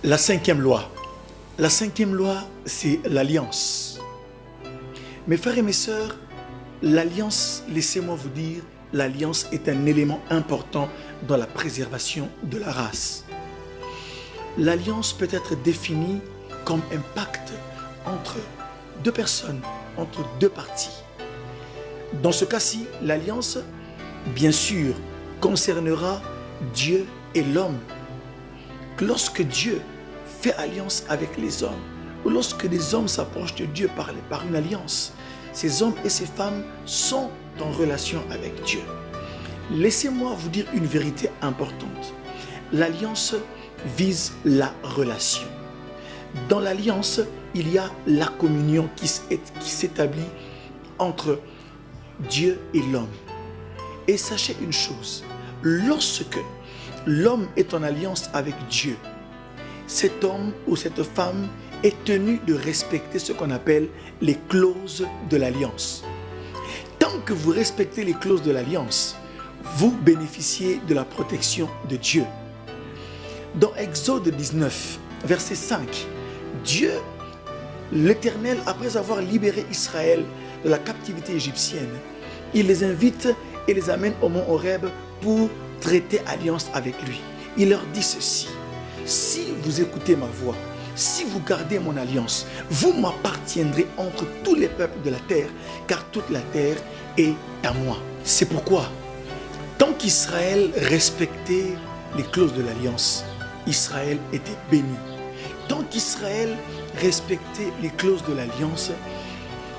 La cinquième loi. La cinquième loi, c'est l'alliance. Mes frères et mes sœurs, l'alliance, laissez-moi vous dire, l'alliance est un élément important dans la préservation de la race. L'alliance peut être définie comme un pacte entre deux personnes, entre deux parties. Dans ce cas-ci, l'alliance, bien sûr, concernera Dieu et l'homme. Lorsque Dieu fait alliance avec les hommes, ou lorsque des hommes s'approchent de Dieu par une alliance, ces hommes et ces femmes sont en relation avec Dieu. Laissez-moi vous dire une vérité importante. L'alliance vise la relation. Dans l'alliance, il y a la communion qui s'établit entre Dieu et l'homme. Et sachez une chose, lorsque l'homme est en alliance avec Dieu, cet homme ou cette femme est tenu de respecter ce qu'on appelle les clauses de l'alliance. Tant que vous respectez les clauses de l'alliance, vous bénéficiez de la protection de Dieu. Dans Exode 19, verset 5, Dieu, l'Éternel, après avoir libéré Israël de la captivité égyptienne, il les invite et les amène au mont Horeb pour traiter alliance avec lui. Il leur dit ceci: si vous écoutez ma voix, si vous gardez mon alliance, vous m'appartiendrez entre tous les peuples de la terre, car toute la terre est à moi. C'est pourquoi, tant qu'Israël respectait les clauses de l'alliance, Israël était béni. Tant qu'Israël respectait les clauses de l'alliance,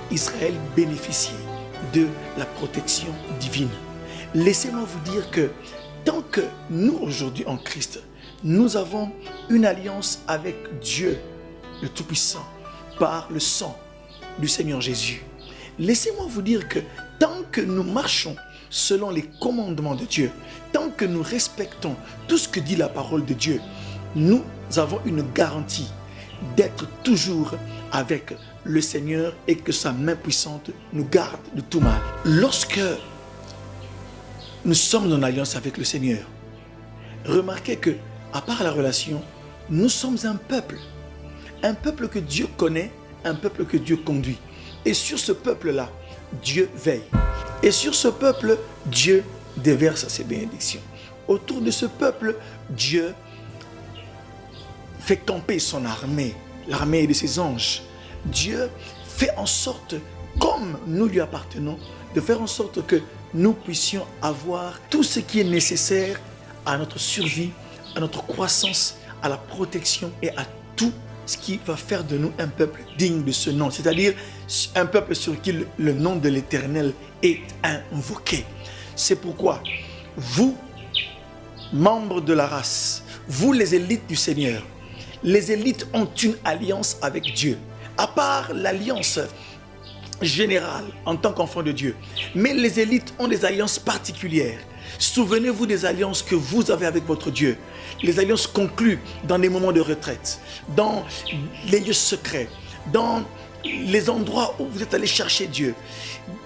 Israël bénéficiait de la protection divine. Laissez-moi vous dire que tant que nous, aujourd'hui en Christ, nous avons une alliance avec Dieu, le Tout-Puissant, par le sang du Seigneur Jésus. Laissez-moi vous dire que tant que nous marchons selon les commandements de Dieu, tant que nous respectons tout ce que dit la parole de Dieu, nous avons une garantie d'être toujours avec le Seigneur et que sa main puissante nous garde de tout mal. Lorsque nous sommes en alliance avec le Seigneur, remarquez que, à part la relation, nous sommes un peuple que Dieu connaît, un peuple que Dieu conduit. Et sur ce peuple-là, Dieu veille. Et sur ce peuple, Dieu déverse ses bénédictions. Autour de ce peuple, Dieu fait camper son armée, l'armée de ses anges. Dieu fait en sorte, comme nous lui appartenons, de faire en sorte que nous puissions avoir tout ce qui est nécessaire à notre survie, à notre croissance, à la protection et à tout ce qui va faire de nous un peuple digne de ce nom, c'est-à-dire un peuple sur qui le nom de l'Éternel est invoqué. C'est pourquoi vous, membres de la race, vous les élites du Seigneur, les élites ont une alliance avec Dieu, à part l'alliance générale en tant qu'enfants de Dieu. Mais les élites ont des alliances particulières. Souvenez-vous des alliances que vous avez avec votre Dieu. Les alliances conclues dans des moments de retraite, dans les lieux secrets, dans les endroits où vous êtes allé chercher Dieu.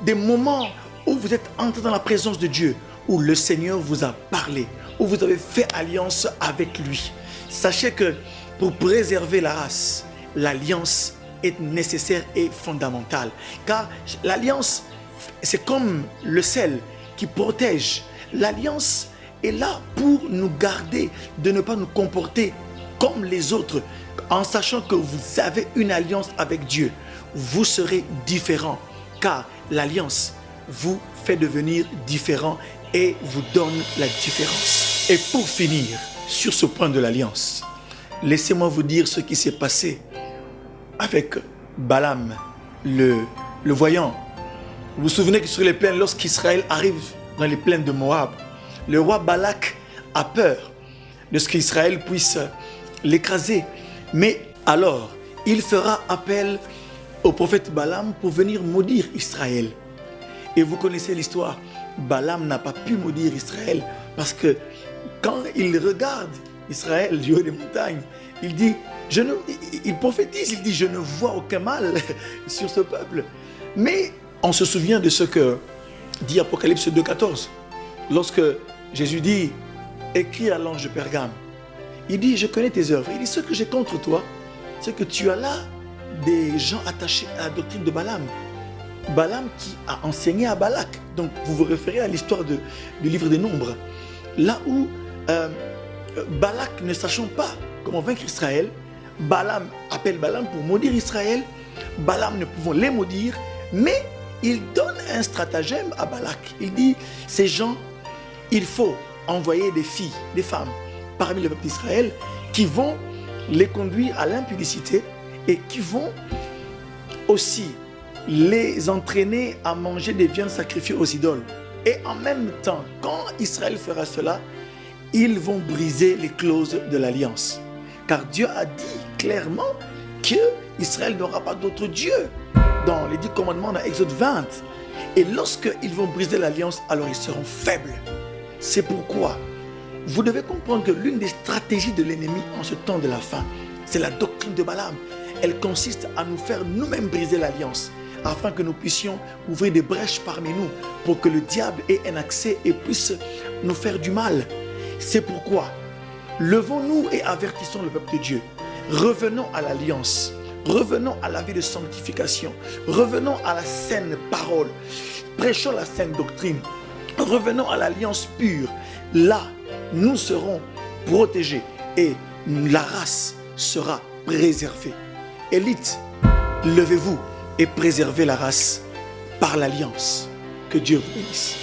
Des moments où vous êtes entré dans la présence de Dieu, où le Seigneur vous a parlé, où vous avez fait alliance avec lui. Sachez que pour préserver la race, l'alliance est nécessaire et fondamentale. Car l'alliance, c'est comme le sel qui protège. L'alliance est là pour nous garder de ne pas nous comporter comme les autres. En sachant que vous avez une alliance avec Dieu, vous serez différent. Car l'alliance vous fait devenir différent et vous donne la différence. Et pour finir, sur ce point de l'alliance, laissez-moi vous dire ce qui s'est passé avec Balaam, le voyant. Vous vous souvenez que sur les plaines, lorsqu'Israël arrive dans les plaines de Moab, le roi Balak a peur de ce qu'Israël puisse l'écraser. Mais alors, il fera appel au prophète Balaam pour venir maudire Israël. Et vous connaissez l'histoire. Balaam n'a pas pu maudire Israël parce que quand il regarde Israël du haut des montagnes, il dit, il prophétise, il dit, je ne vois aucun mal sur ce peuple. Mais on se souvient de ce que dit Apocalypse 2,14. Lorsque Jésus dit, écris à l'ange de Pergame, Il dit, je connais tes œuvres. Il dit, ce que j'ai contre toi, c'est que tu as là des gens attachés à la doctrine de Balaam. Balaam qui a enseigné à Balak. Donc, vous vous référez à l'histoire du livre des Nombres. Là où Balak, ne sachant pas comment vaincre Israël, Balaam appelle Balaam pour maudire Israël. Balaam ne pouvant les maudire, mais il donne un stratagème à Balak. Il dit, ces gens, il faut envoyer des filles, des femmes, parmi le peuple d'Israël, qui vont les conduire à l'impudicité et qui vont aussi les entraîner à manger des viandes sacrifiées aux idoles. Et en même temps, quand Israël fera cela, ils vont briser les clauses de l'alliance. Car Dieu a dit clairement que Israël n'aura pas d'autre Dieu dans les 10 commandements dans Exode 20. Et lorsqu'ils vont briser l'alliance, alors ils seront faibles. C'est pourquoi vous devez comprendre que l'une des stratégies de l'ennemi en ce temps de la fin, c'est la doctrine de Balaam. Elle consiste à nous faire nous-mêmes briser l'alliance, afin que nous puissions ouvrir des brèches parmi nous pour que le diable ait un accès et puisse nous faire du mal. C'est pourquoi, levons-nous et avertissons le peuple de Dieu. Revenons à l'alliance, revenons à la vie de sanctification, revenons à la saine parole, prêchons la saine doctrine, revenons à l'alliance pure. Là, nous serons protégés et la race sera préservée. Élite, levez-vous et préservez la race par l'alliance. Que Dieu vous bénisse.